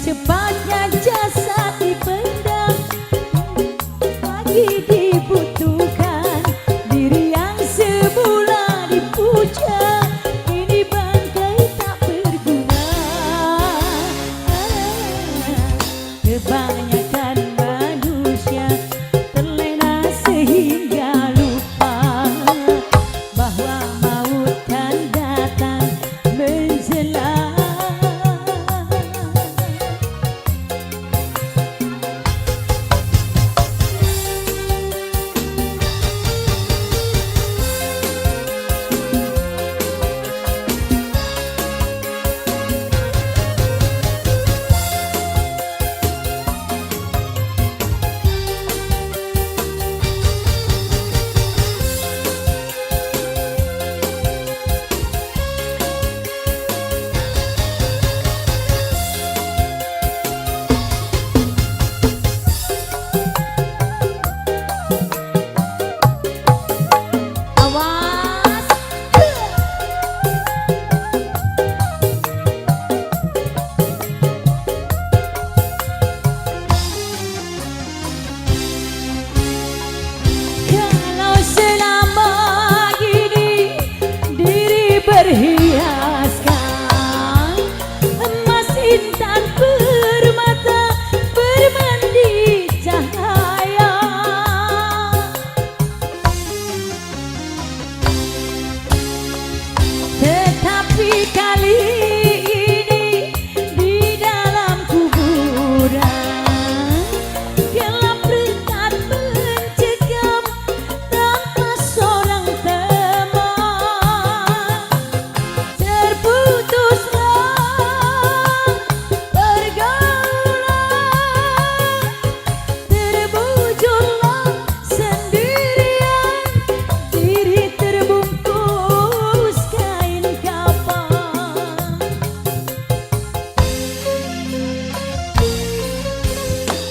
Cepatnya jasad dipendam, lagi dibutuhkan diri yang semula dipuja, kini bangkai tak berguna. Kebanyakan manusia terlena sehingga lupa bahwa maut kan datang menjelang. Berhiaskan emas intan permata bermandi cahaya, tetapi kali ini di dalam kuburan gelap rekat mencekam tanpa seorang teman.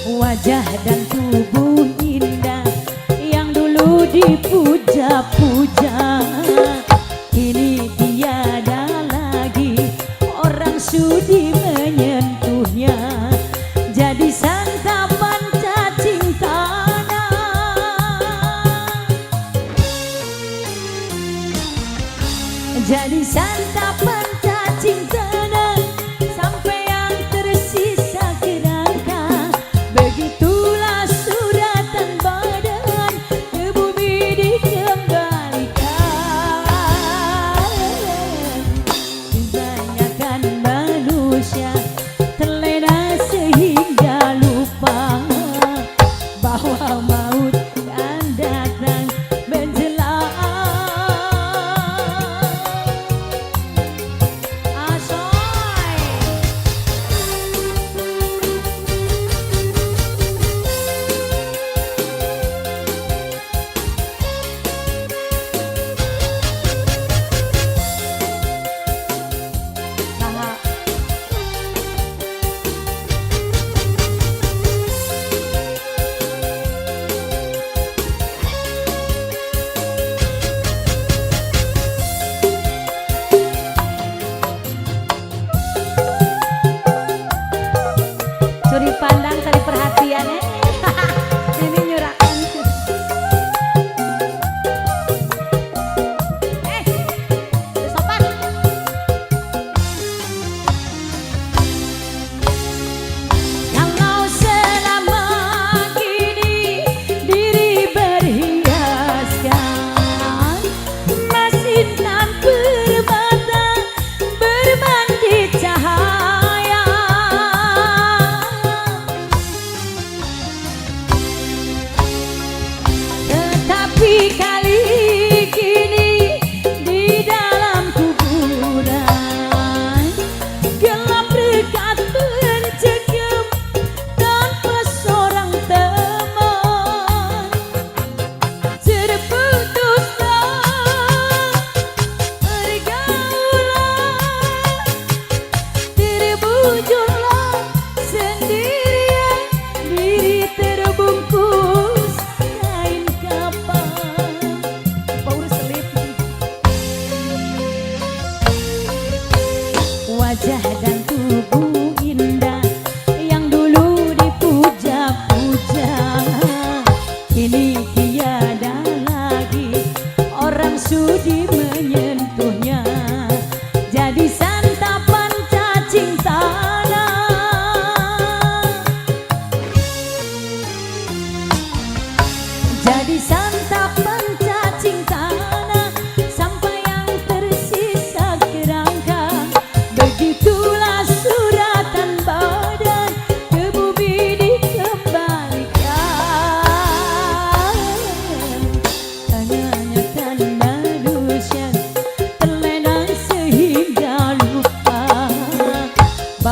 Wajah dan tubuh indah yang dulu dipuja-puja, kini tiada lagi orang sudi menyentuhnya, jadi santapan cacing tanah, jadi santapan cacing tanah. Sampai yang tersisa kerangka, begitulah suratan badan ke bumi dikembalikan. Kebanyakan manusia terlena sehingga lupa bahwa maut akan datang menjelang. Curi pandang, cari perhatian ya. Ini nyurakan. Sopan. Kalau selama ini diri berhiaskan emas intan permata bermandi cahaya, wajah dan tubuh indah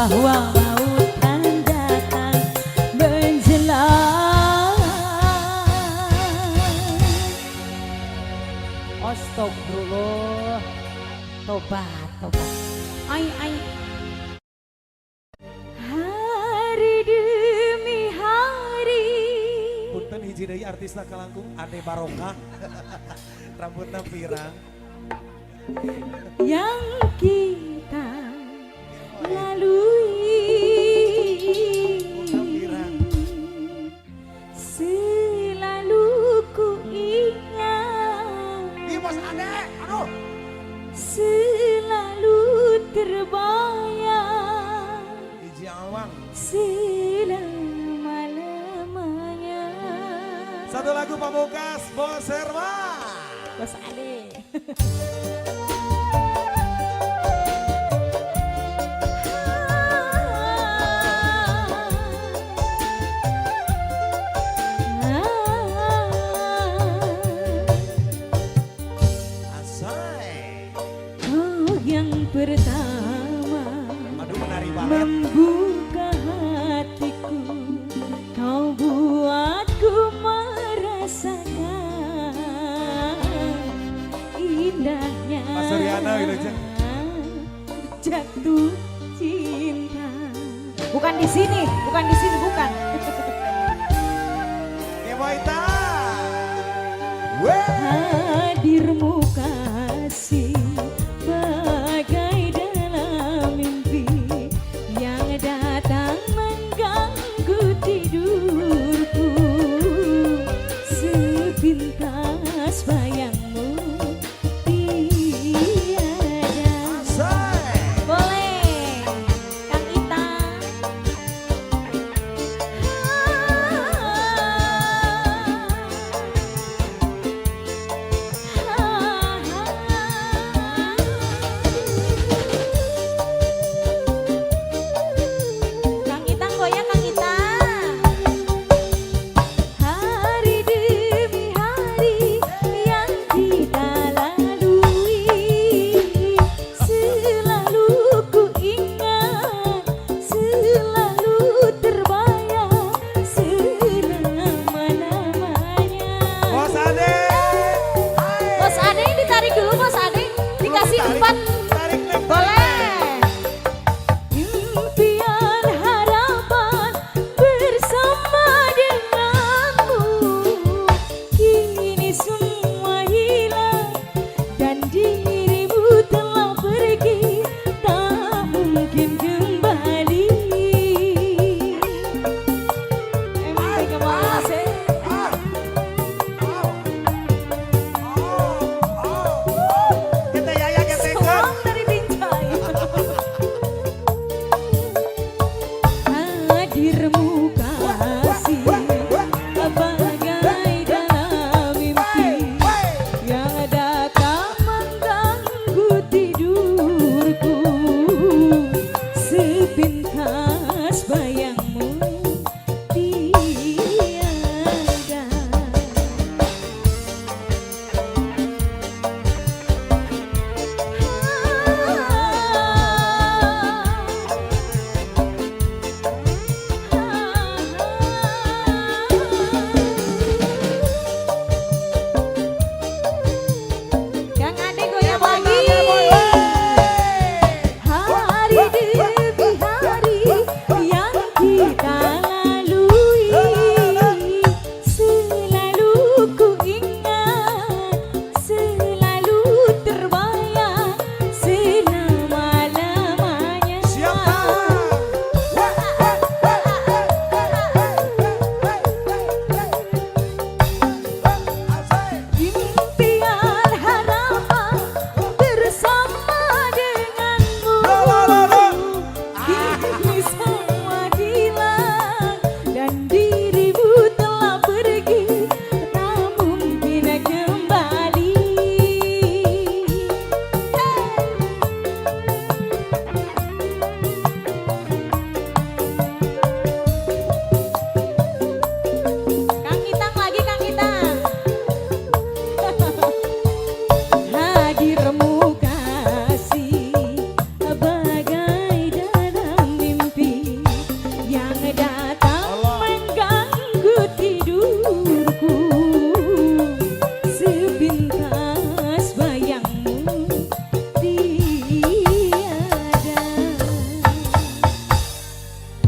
bahwa maut akan datang menjelang. Astagfirullah. Tobat, tobat. Ai. Hari demi hari. Punten hiji deui artisna kalangkung Ade Barokah. Rambutna pirang. Yang kita lalui selalu ku ingat. Bos Ade, aduh. Selalu terbayang Hiji awang. selama-lamanya. Satu lagu pamungkas Bos Herman. Bos Ade. Pertama membuka hatiku, kau buatku merasakan indahnya jatuh cinta. Bukan di sini, bukan. Hadirmu kasih bagai dalam mimpi yang datang mengganggu tidurku. Sepintas bayangmu tiada. Boleh, Kang Ita.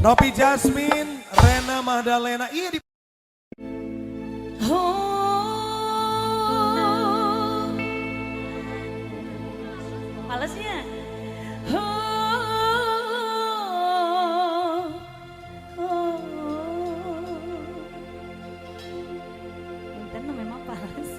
Nopi Jasmine, Rena Mahdalena. Iya di Malesnya. Punten memang palas.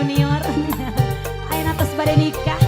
Junior. Ayo atas badai nikah.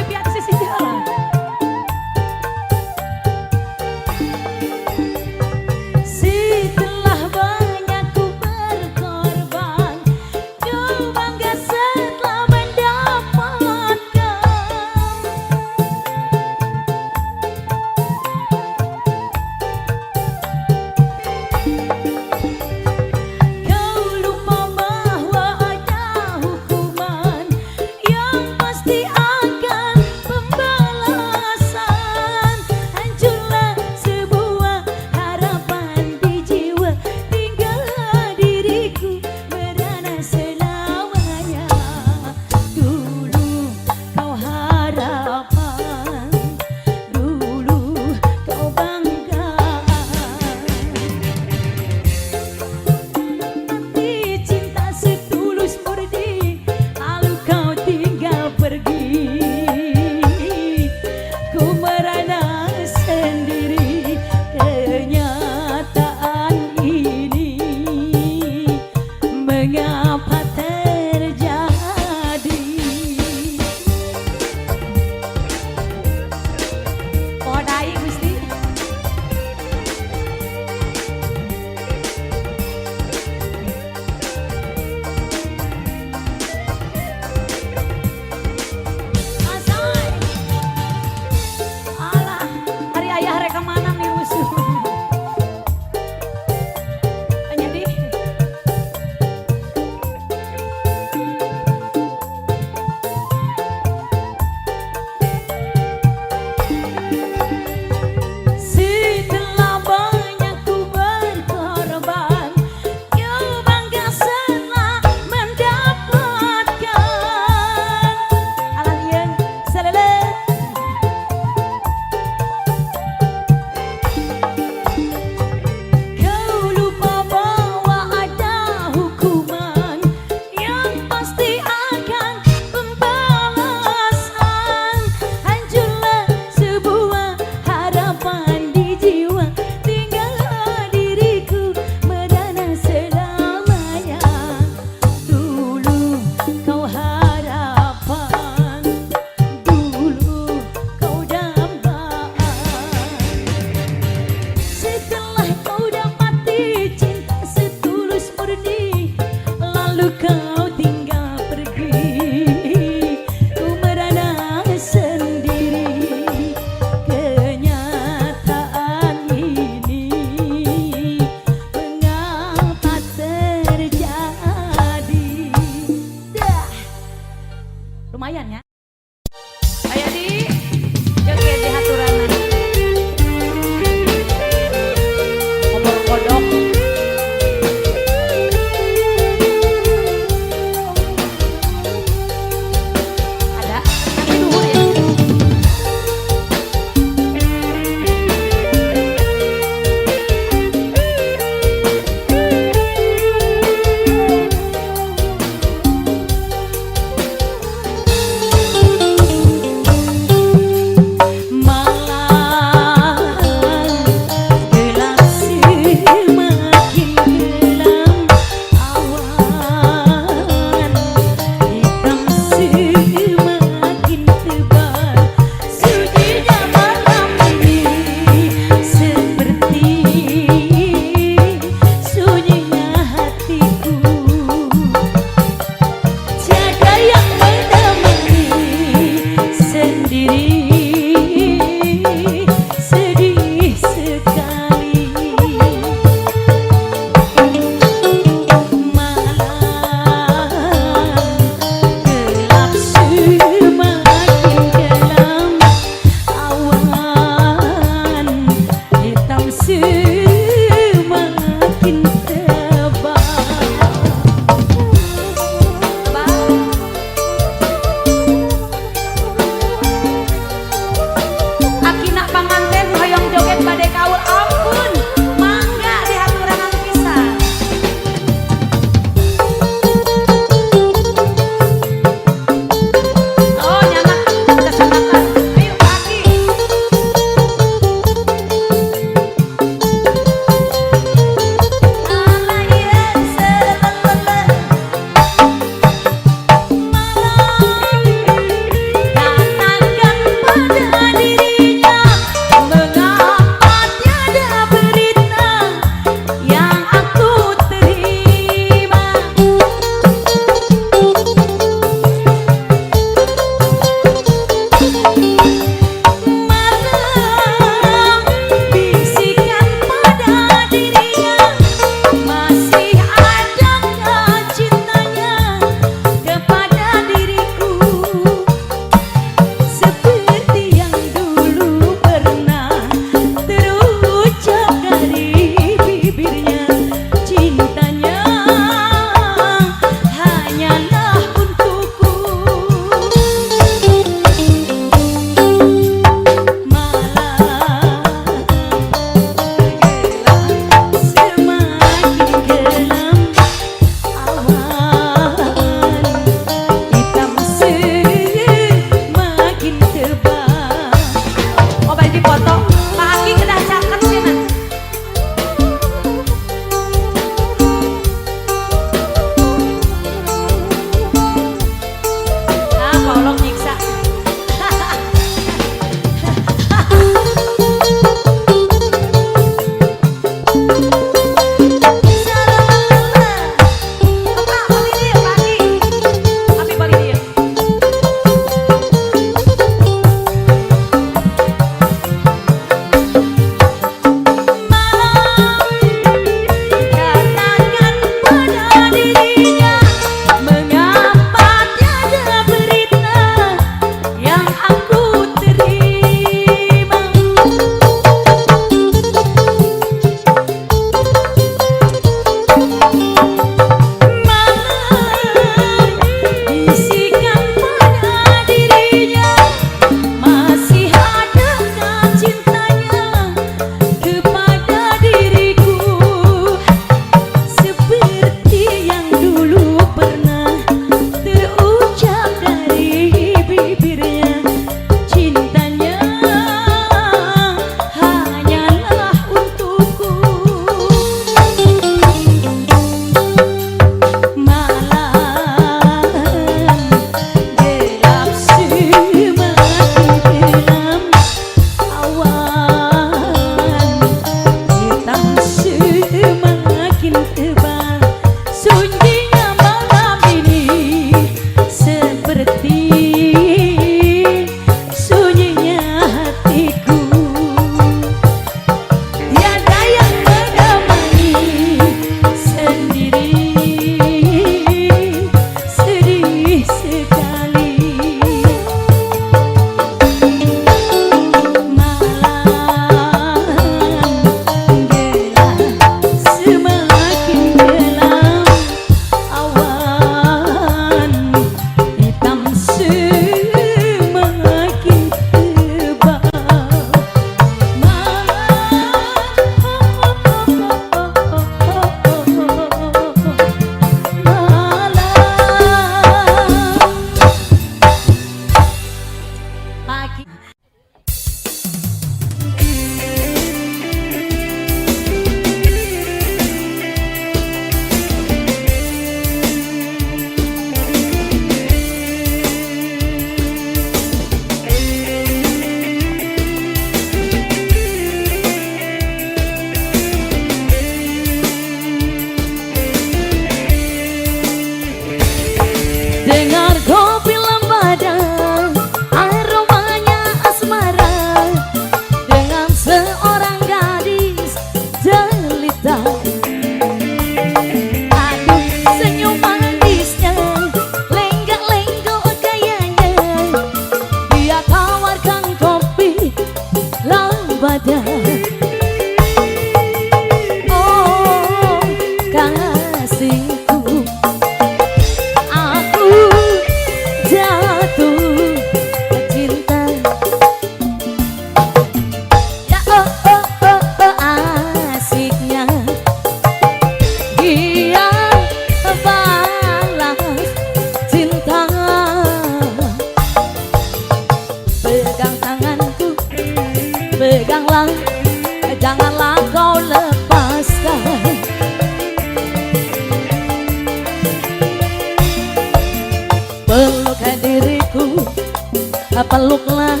peluklah,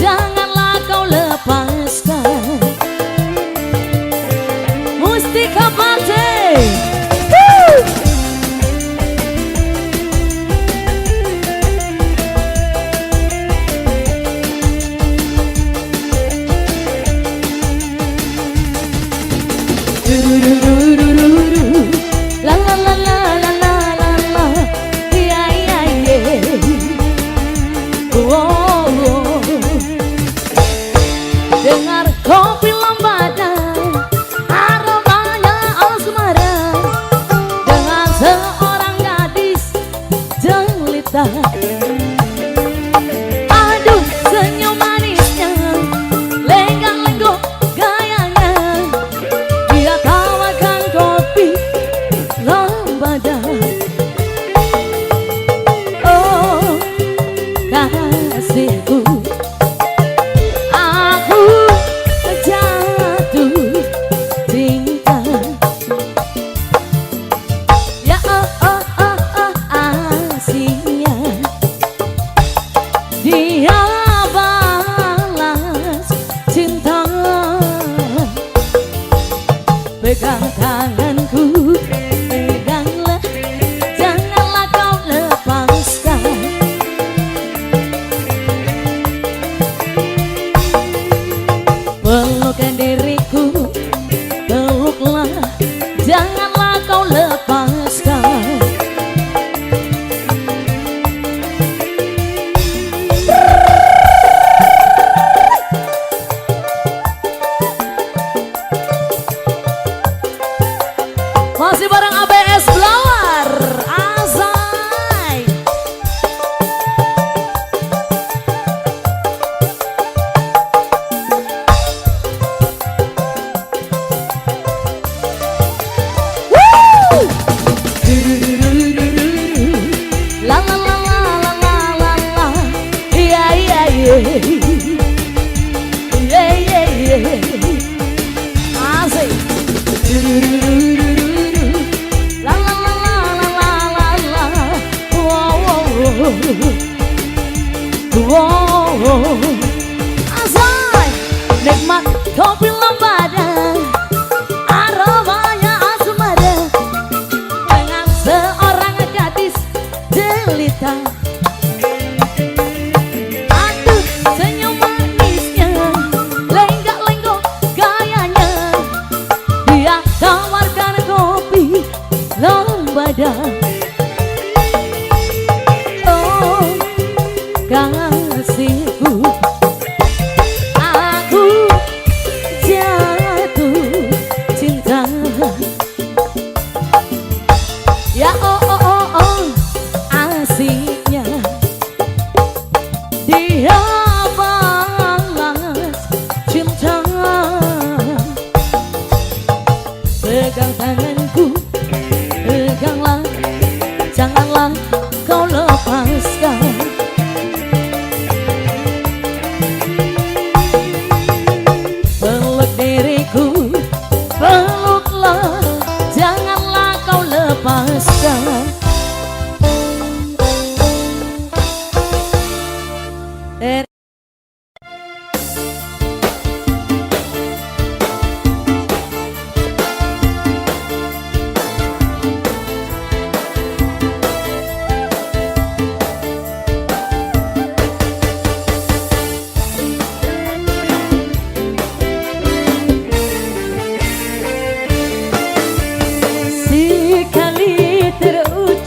janganlah kau lepaskan. Mustika Party. La la la la la la la la, yeah yeah yeah. Oh, oh. Dengar kopi lambada, aromanya asmara, dengan seorang gadis jelita. Aduh senyum manisnya, lenggak-lenggok gayanya, dia tawarkan kopi lambada. Oh kasihku, aku jatuh cinta. Ya oh oh oh oh asihnya, dia balas cinta. Pegang tanganku, peganglah, janganlah kau lepaskan. Pelukkan diriku, peluklah, janganlah kau lepaskan. Masih bareng ABS Blower, Azai. Woo! La la la la la la la la, yeah yeah yeah, yeah yeah yeah, Azai. La la la la la la la, wow wow wow. Azai, nikmat kopi lambada, aromanya asmara, dengan seorang gadis jelita. Aduh senyum manisnya, lenggak-lenggok gayanya, dia tawarkan kopi lambada. Oh kasihku, aku jatuh cinta. Ya oh oh oh oh asihnya, dia balas cinta. Pegang tanganku, peganglah, janganlah kau lepaskan. Peluk diriku, peluklah, janganlah kau lepaskan. Sekali terucap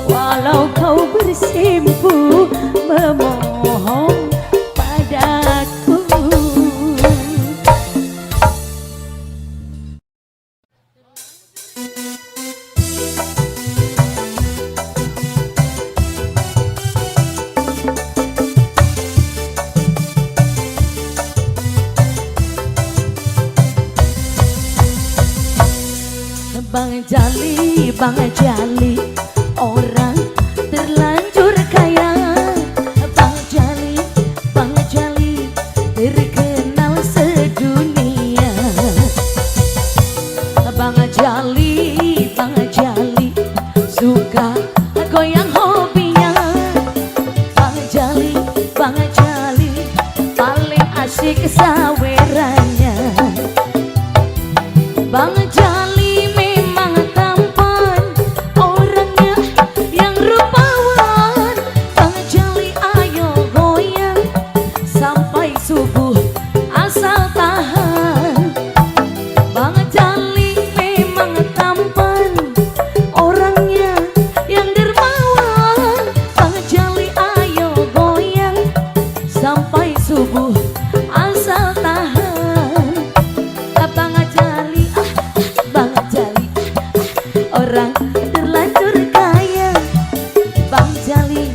walau kau bersimpu memohon padaku. Bang Jali, orang terlanjur kaya. Bang Jali, terkenal sedunia. Bang Jali, suka goyang hobinya. Bang Jali, paling asik sawerannya. Bang Jali memang tampan, orangnya yang rupawan. Bang Jali ayo goyang sampai subuh asal tahan. Bang Jali memang tampan, orangnya yang dermawan. Bang Jali ayo goyang sampai subuh asal tahan. Orang terlanjur kaya. Bang Jali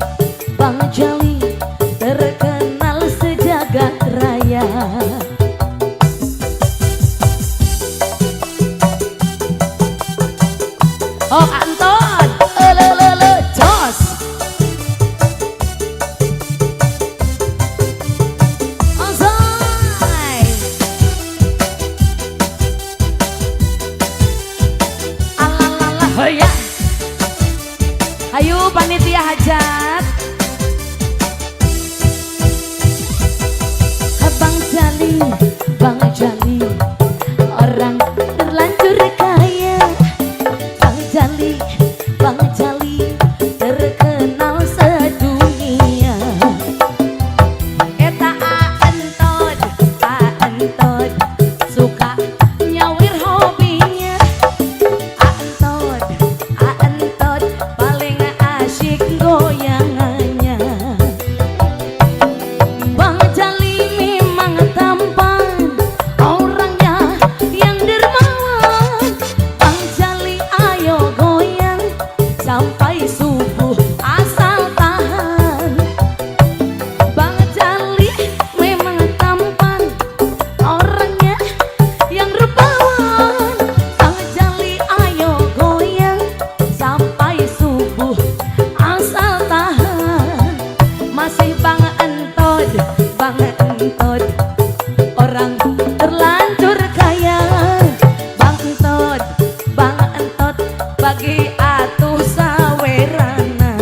terkenal sejagat raya. Oh Anton, jos. Ozai. Oh ya, ayo panitia hajat. Bang Jali, orang terlanjur kaya. Bang Jali, terkenal sedunia. Eta Anton, suka nyawir hobinya. Anton paling asyik goyangannya. Bang Jali memang tampan, orangnya yang dermawan. Bang Jali ayo goyang sampai subuh asal tahan. Bang Jali memang tampan, orangnya yang rupawan. Bang Jali ayo goyang sampai subuh asal tahan. Masih Bang Entot, orang terlanjur kaya. Bang Entot, bagi atuh sawerana.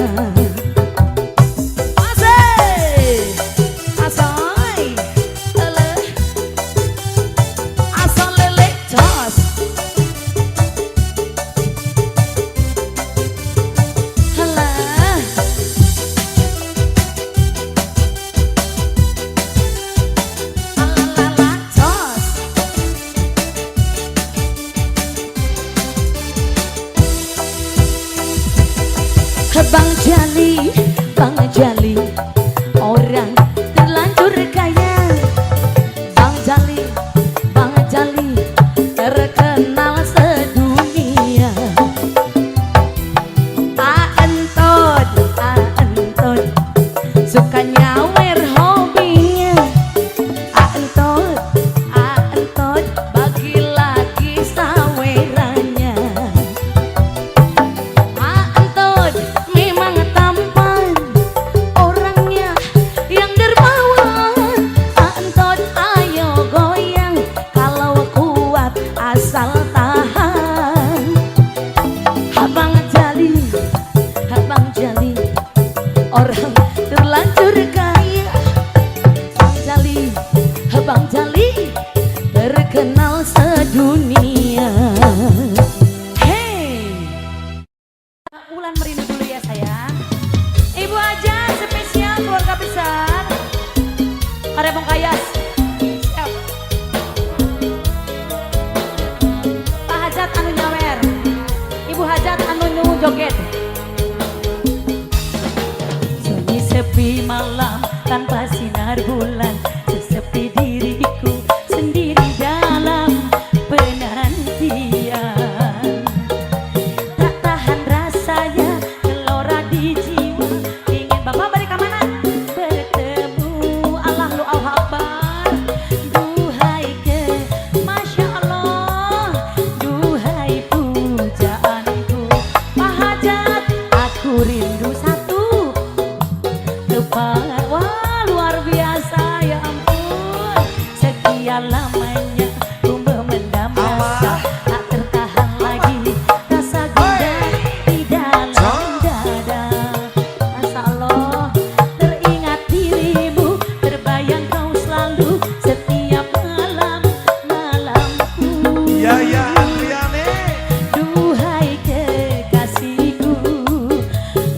Asal lele jos. Halah. Bang Jali, orang terlanjur kaya. Bang Jali, terkenal sedunia. Anton, suka nyawer hobinya. Anton, bagi lagi sawerannya. Anton memang tampan, orangnya yang dermawan. Anton ayo goyang, kalau kuat asal tahan. Bang Jali, orang terlanjur kaya. Bang Jali, terkenal sedunia. Hey, Ulan merindu dulu ya sayang. Ibu aja spesial keluarga besar. Ada Bang Kayas. Siap. Pak Hajat anu nyawer, Ibu Hajat anu nyuwun. joget. Sunyi sepi malam tanpa sinar bulan, sesepi diriku sendiri dalam penantian. Tak tahan rasanya gelora di jiwa, ingin bapak balik ke mana? Bertemu Allah lu Akbar. Duhai ke Masya Allah, duhai pujaanku, Hajat aku rindu satu kepada. Wah luar biasa ya ampun, sekian lamanya ku memendam rasa, tak tertahan lagi rasa gundah di dalam dada. Masya Allah, teringat dirimu, terbayang kau selalu setiap malamku. Ya ya Andriane. Duhai kekasihku,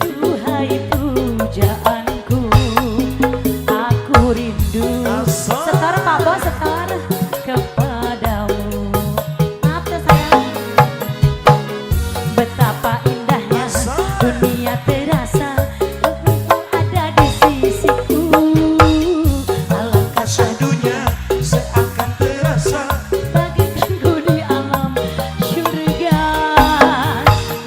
duhai pujaanku, aku rindu. Setor Pak Bos, setor kepadamu. Maaf ya sayang. Betapa indahnya dunia terasa ada di sisiku. Alangkah Syahdunya seakan terasa. bagikanku di alam syurga.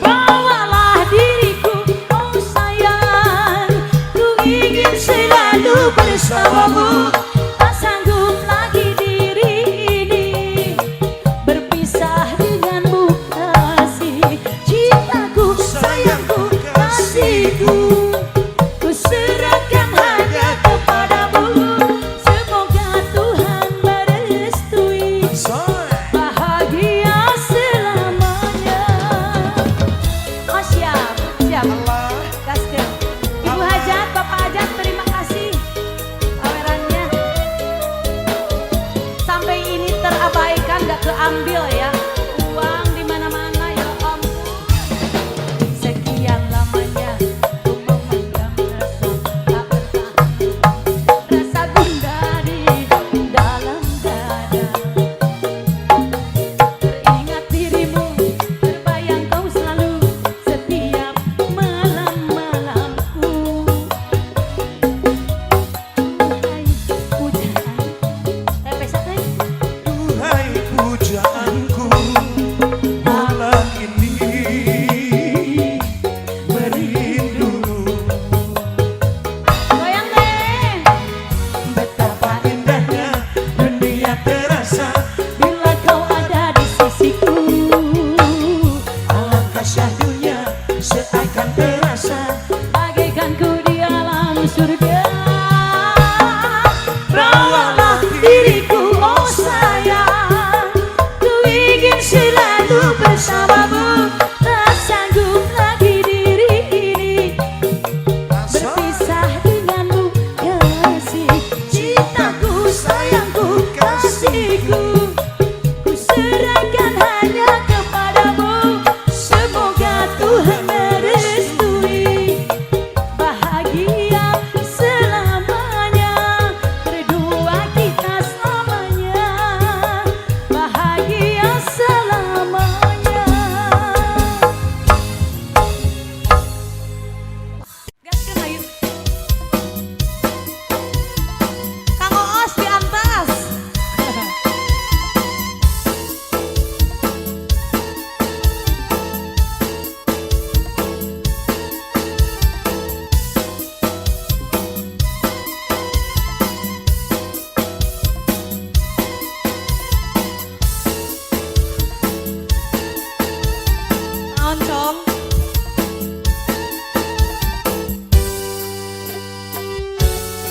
Bawalah diriku, oh sayang, ku ingin selalu bersamamu. Tak sanggup lagi diri ini berpisah denganmu kasih. Cintaku, sayangku, kasihku, ku serahkan hanya kepadamu. Semoga Tuhan merestui bahagia selamanya. Oh siap, siap. Gaskeun. Ibu Hajat, Bapak Hajat, terima kasih pamerannya. Sampai ini terabaikan, gak keambil ya. Uang di mana-mana ya ampun. Sekian lamanya ku memendam rasa, tak tertahan rasa gundah di dalam dada. Teringat dirimu, terbayang kau selalu setiap malamku. Duhai pujaan, pesat deh. Duhai pujaanku, malam ini merindu. Goyang deh. Betapa Indahnya dunia terasa, bila kau ada di sisiku. alangkah syahdunya seakan terasa. Bagaikan ku di alam surga. Bawalah diriku, oh sayang, ku ingin selalu bersamamu. Tak sanggup lagi diri ini berpisah denganmu kasih. Cintaku, sayangku, kasihku, ku serahkan hanya kepadamu. Semoga Tuhan merestui bahagia selamanya. Berdua kita selamanya bahagia selamanya. Gaskeun ayo. Kang Oos di atas. Oncom.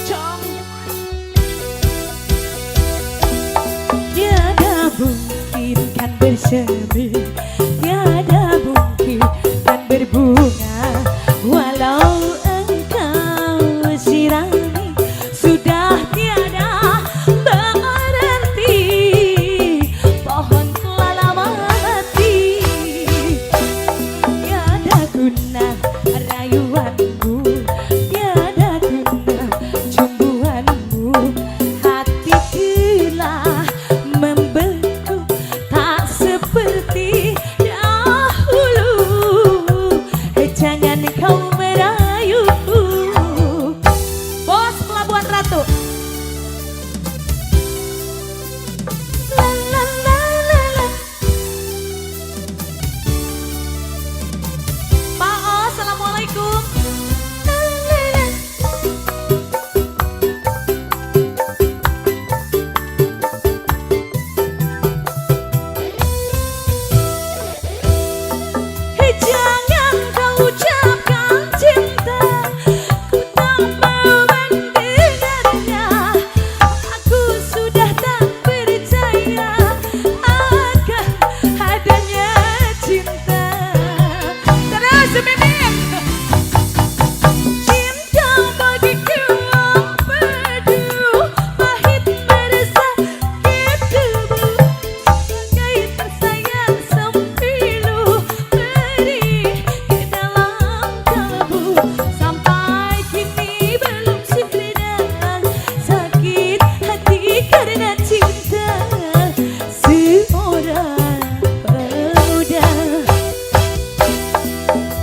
Cong. Tiada mungkin kan bersemi, tiada mungkin kan berbunga, walau engkau sirami sudah tiada berarti. Pohon telah lama mati, tiada guna rayuanmu, tiada guna cumbuanmu. Hati telah membeku, tak seperti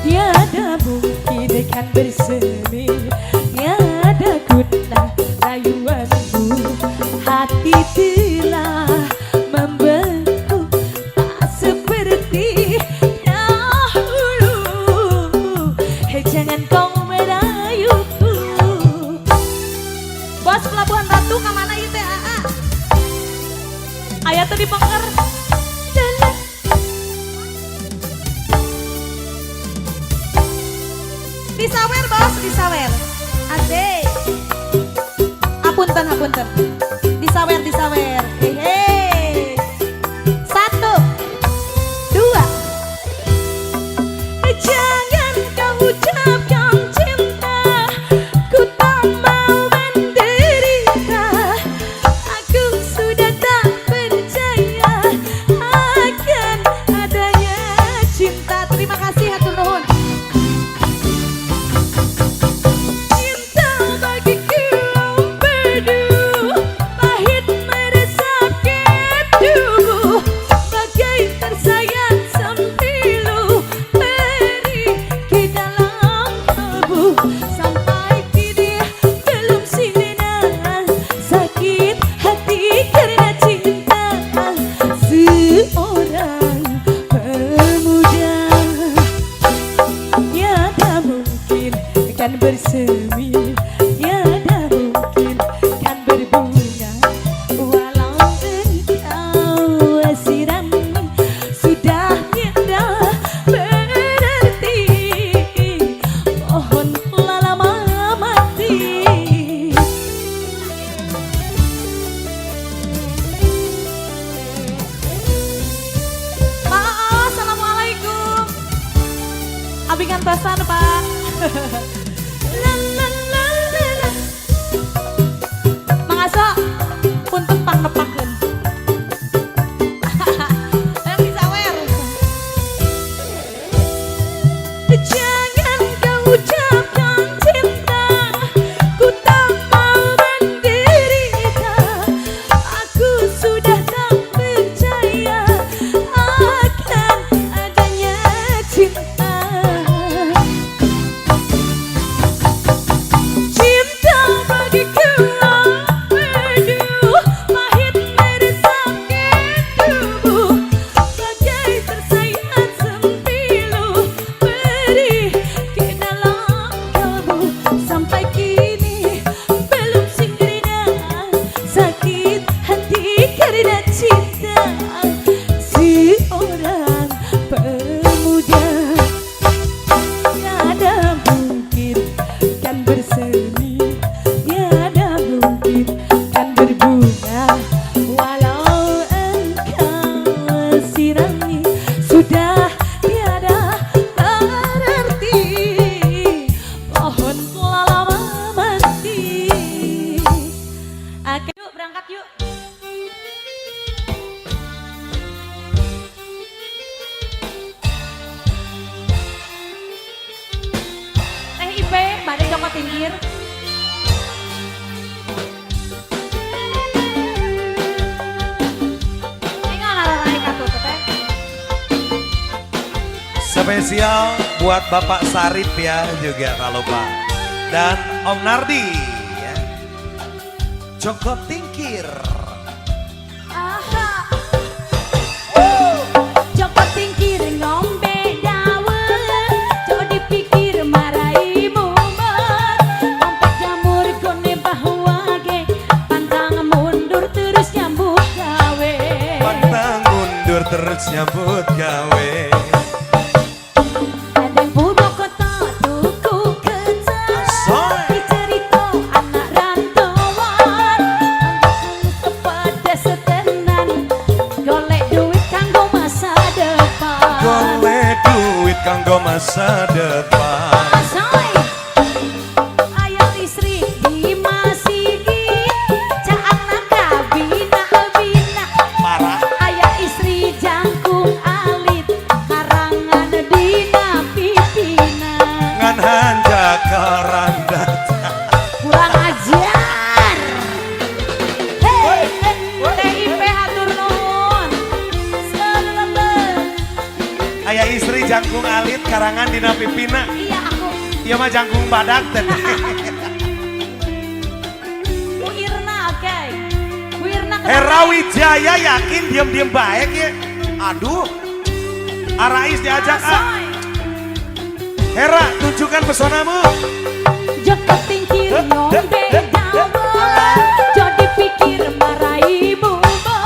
Tiada mungkin kan bersemi, tiada guna rayuanmu. Hati telah membeku, tak seperti dahulu. Hei jangan kau merayuku. Bos Pelabuhan Ratu kemana itu ya? Ayah tuh di Pengker. Disawer bos, disawer. Asik. Apunten, apunten. Disawer, disawer. Hehe. 1, 2. Jangan kau ucapkan cinta, ku tak mau menderita. Aku sudah tak percaya akan adanya cinta. Terima kasih hatur nuhun. Bersemi, tiada mungkin kan berbunga. Walau engkau sirami, sudah tiada berarti. Mohon lama mati. Maaf, assalamualaikum. Abi ngantosan Pak. Mangaso punten pangnepakeun. Yang disawer. Jangan kau ucapkan cinta, ku tak mau menderita. Aku sudah tak percaya akan adanya cinta. Sudah tiada berarti. Mohon lama mati. Oke, yuk berangkat yuk. Teh IP, badai Joko Tingkir. Spesial buat Bapak Sarip ya juga tak lupa. Dan Om Nardi ya. Joko Tingkir. Aha. Joko Tingkir ngombe dawet, coba dipikir marai mumet. Lompat jamur kone bahwa ge, pantang mundur terus nyambut gawe. Pantang mundur terus nyambut gawe. Kanggo masa depan. Ayah istri di masigi, caangna kabina bina. Parah. Ayah istri jangkung alit, karangan dina pipina. Ngan hanja karanda. Kurang ajar. Hei, TIP hatur nuhun. Ayah istri jangkung alit karangan dina pipina. Iya aku. Iya mah jangkung badak teh. Bu Irna oke. Bu Irna kenapa? Hera Wijaya yakin diam-diam baik ya. Aduh. Arais diajak ah. Asoy. Hera tunjukkan pesonamu. Joko tingkir ngombe dawa. Jadi pikir marai buba.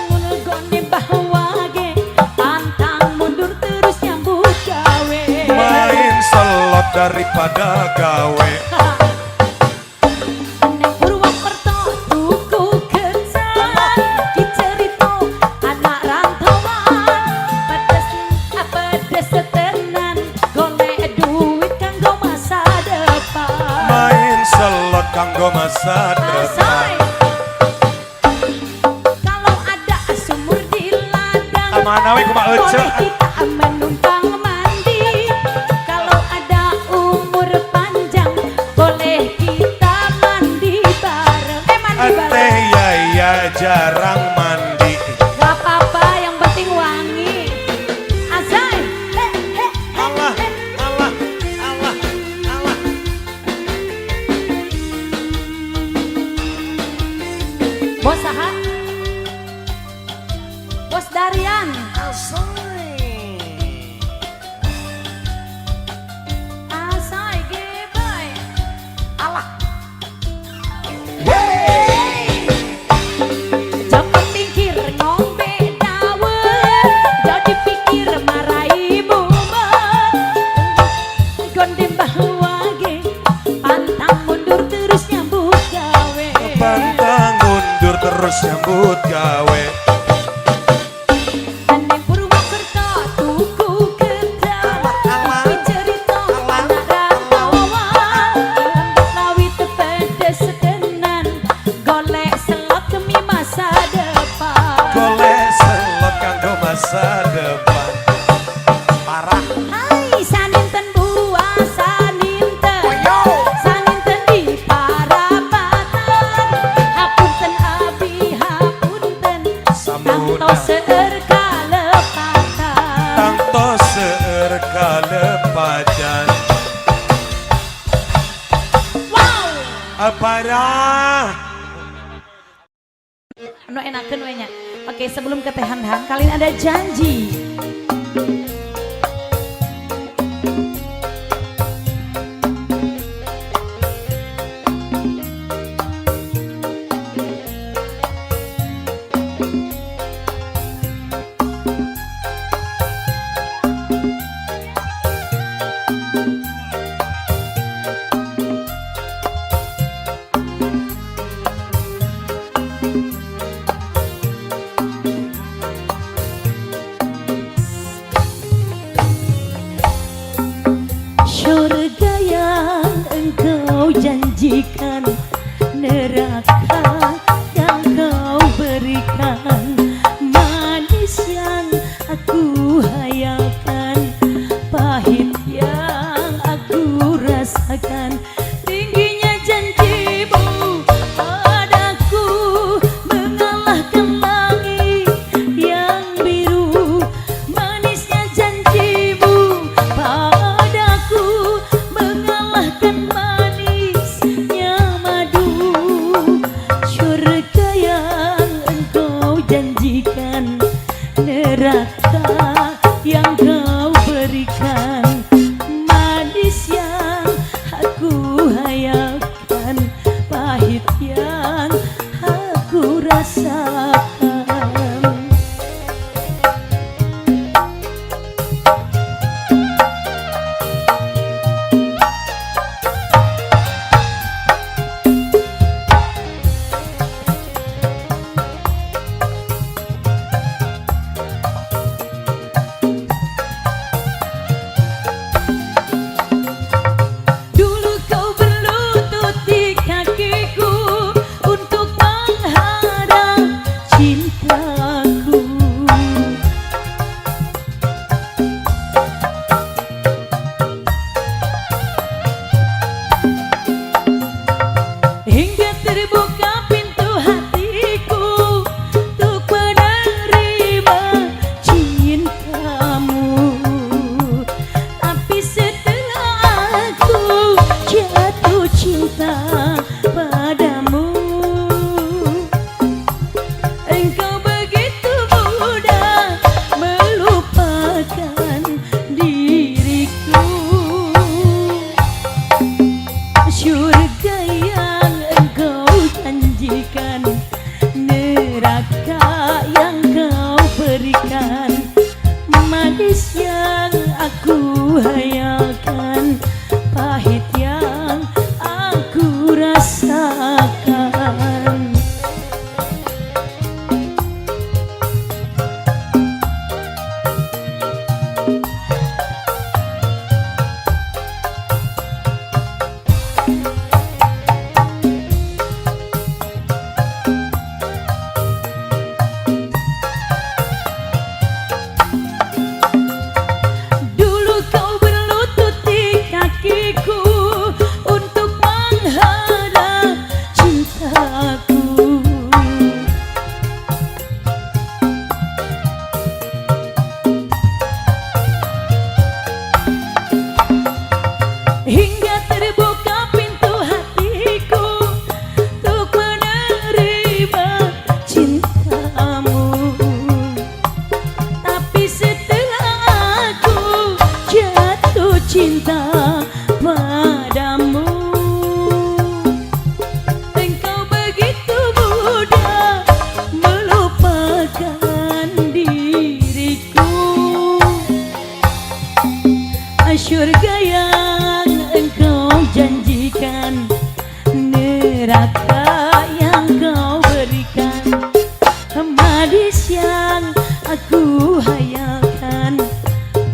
Munul gonde bahwa ge. Pantang mundur terus nyambut gawe. Main selot daripada gawe. Neng Purwokerto tuku kencan. Dicerito anak rantauan. Pedes tenan. Golek duit kanggo masa depan. Main selot kanggo masa depan. Asai. Kalau ada sumur di ladang, Amana we kumaha ece. boleh kita menumpang mandi. Kalau ada umur panjang, boleh kita mandi bareng. Mandi Teh bareng. ya jarang mandi. Gak apa-apa, yang penting wangi. Asai. Allah, Allah, Allah, Allah. Bos saha? Bos Darian. Asai gebay. Allah. Joko tingkir ngombe dawet. Jadi pikir marai buba. Gonde bahwa ge. Pantang mundur terus nyambut gawe. Pantang mundur terus nyambut gawe. Neng Purwokerto tuku kedai. Dicerito anak rantauan. Lawi tepedes tenan. Golek selot demi masa depan. Golek selot kanggo masa depan. Parah. Hai saninten buah saninten. Saninten di Parapatan. Hapunten abi hapunten. Tangto Samuna seueur kalepatan. tangto seueur kalepajan. Wow. Parah. Anu enakeun we nya. Oke, sebelum ke teh handan, kalian ada janji. Surga yang engkau janjikan, neraka yang kau berikan, manis yang aku hayalkan, pahit yang aku rasakan. Tingginya janjimu padaku, mengalahkan langit yang biru. Manisnya janjimu padaku, mengalahkan manisnya cinta padamu. Engkau begitu mudah melupakan diriku. Surga yang engkau janjikan, neraka yang kau berikan, manis yang aku hayalkan,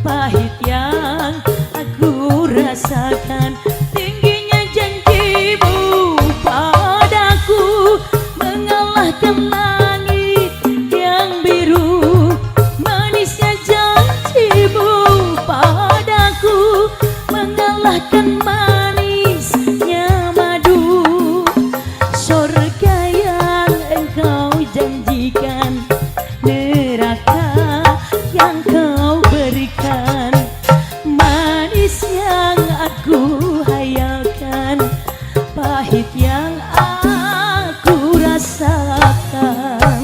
pahit yang aku rasakan. Tingginya janjimu padaku mengalahkan langit yang biru. Manisnya janjimu padaku mengalahkan manisnya madu. Surga yang engkau janjikan, neraka yang kau berikan, manis yang aku hayalkan, pahit yang aku rasakan.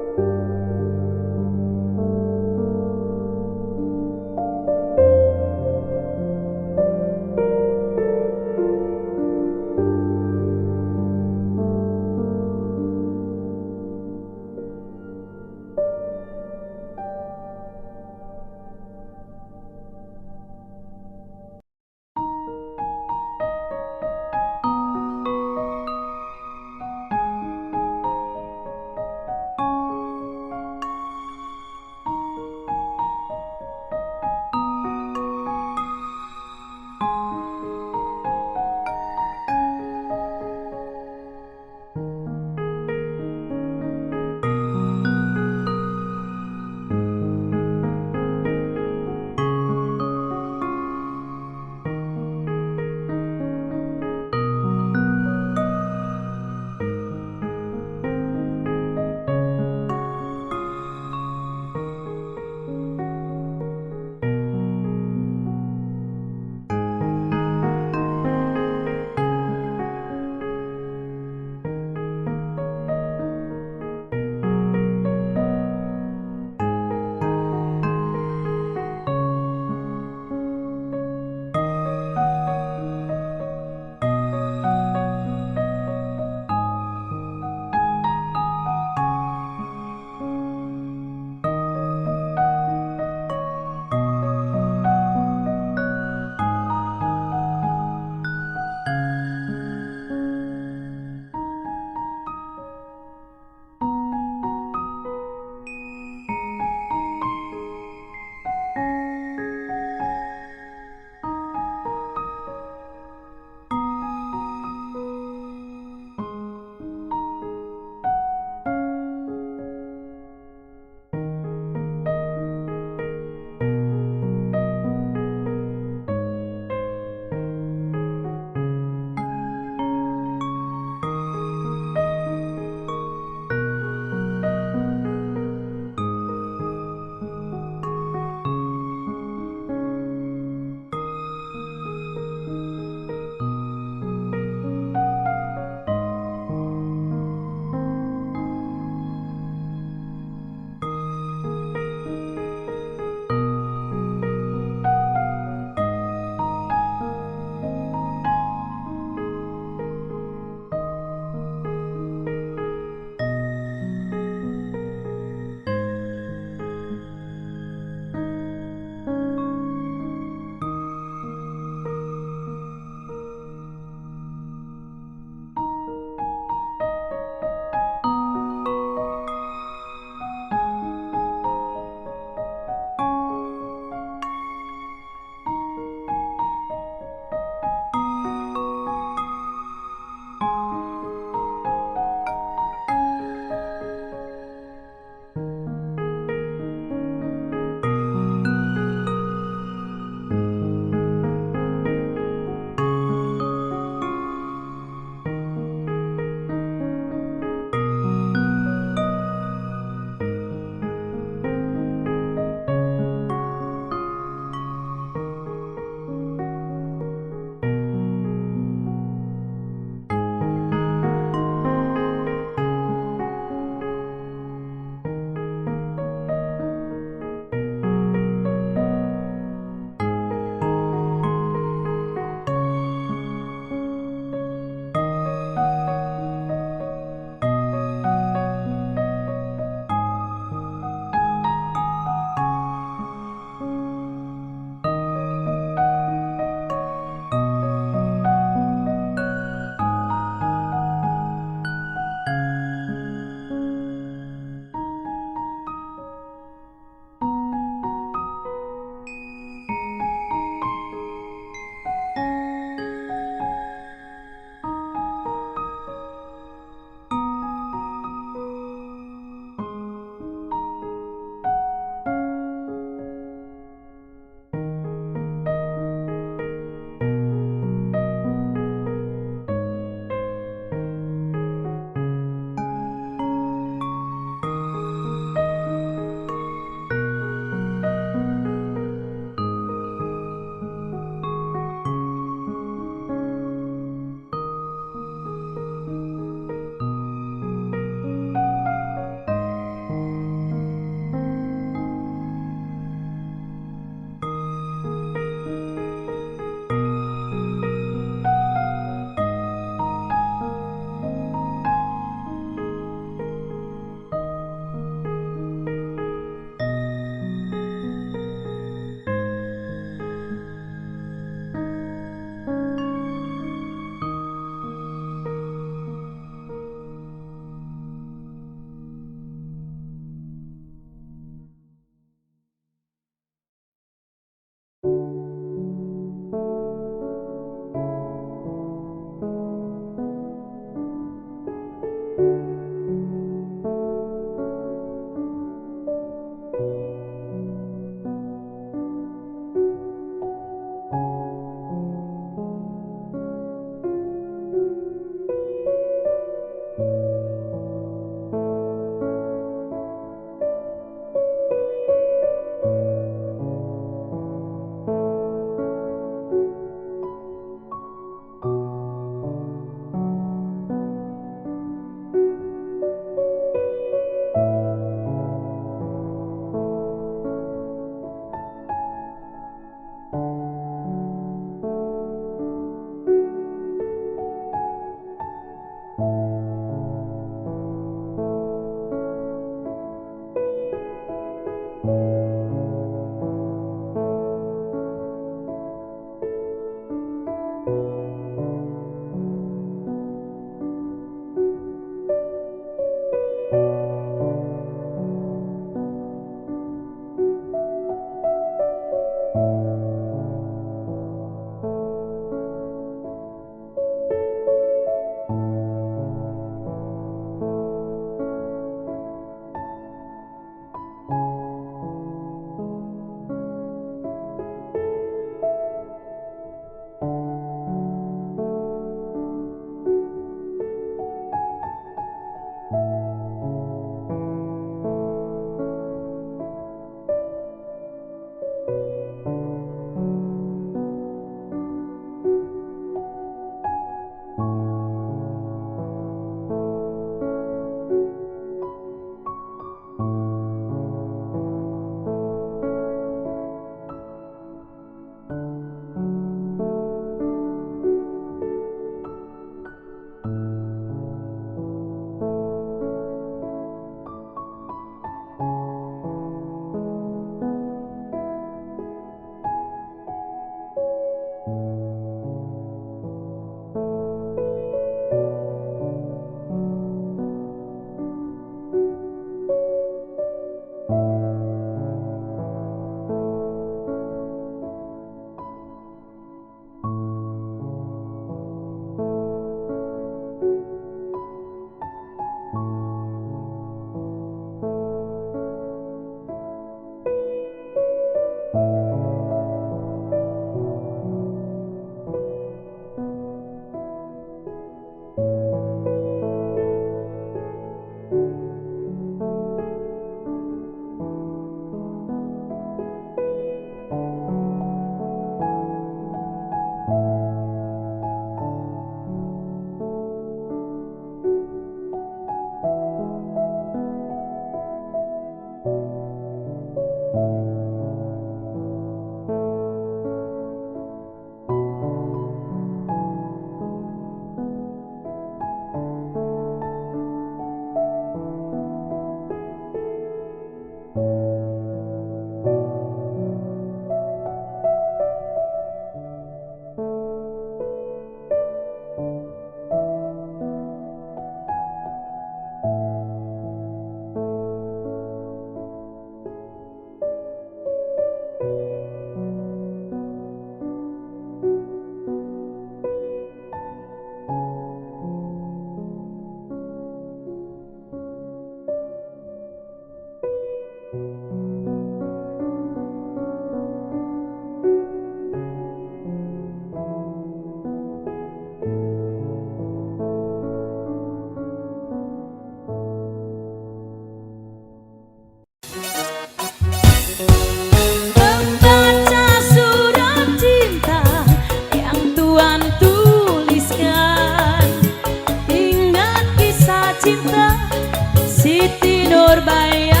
Siti Nurbaya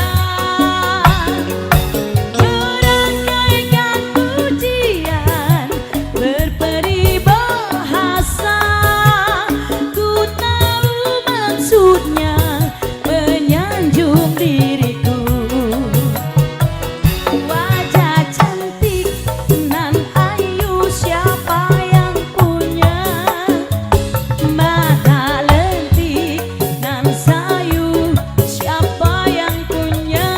merangkaikan pujian berperibahasa. Ku tahu maksudnya menyanjung diriku. Wajah cantik nan ayu siapa yang punya? Mata lentik nan sayu siapa yang punya?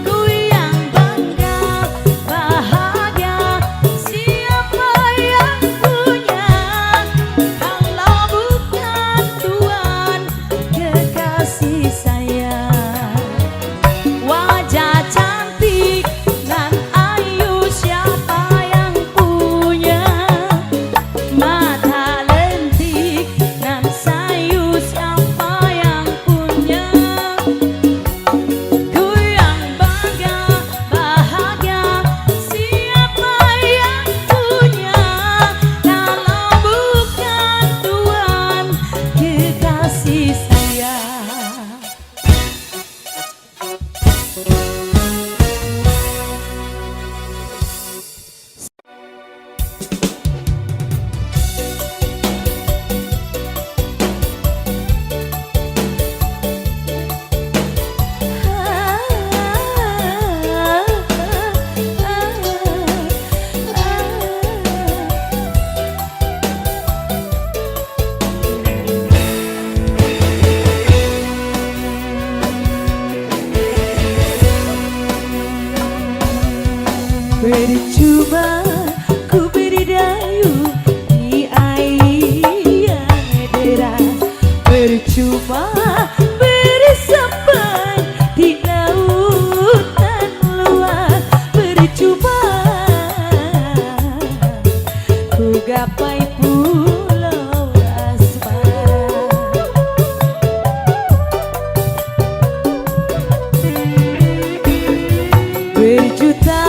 Ku yang bangga bahagia siapa yang punya? Kalau bukan Tuhan kekasih saya. Wajah cantik dan ayu siapa yang punya? Mata lentik dan sayu siapa yang punya? Ku yang bangga bahagia siapa yang punya? Kalau bukan Tuhan kekasih saya. Percuma ku berdayung di air yang deras, percuma bersampai di lautan luas, percuma ku gapai pulau asmara. Berjuta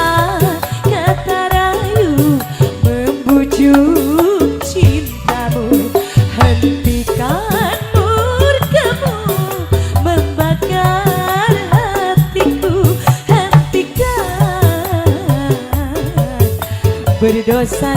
kata rayu membujuk cintamu, hentikan murkamu membakar hatiku, hentikan berdosa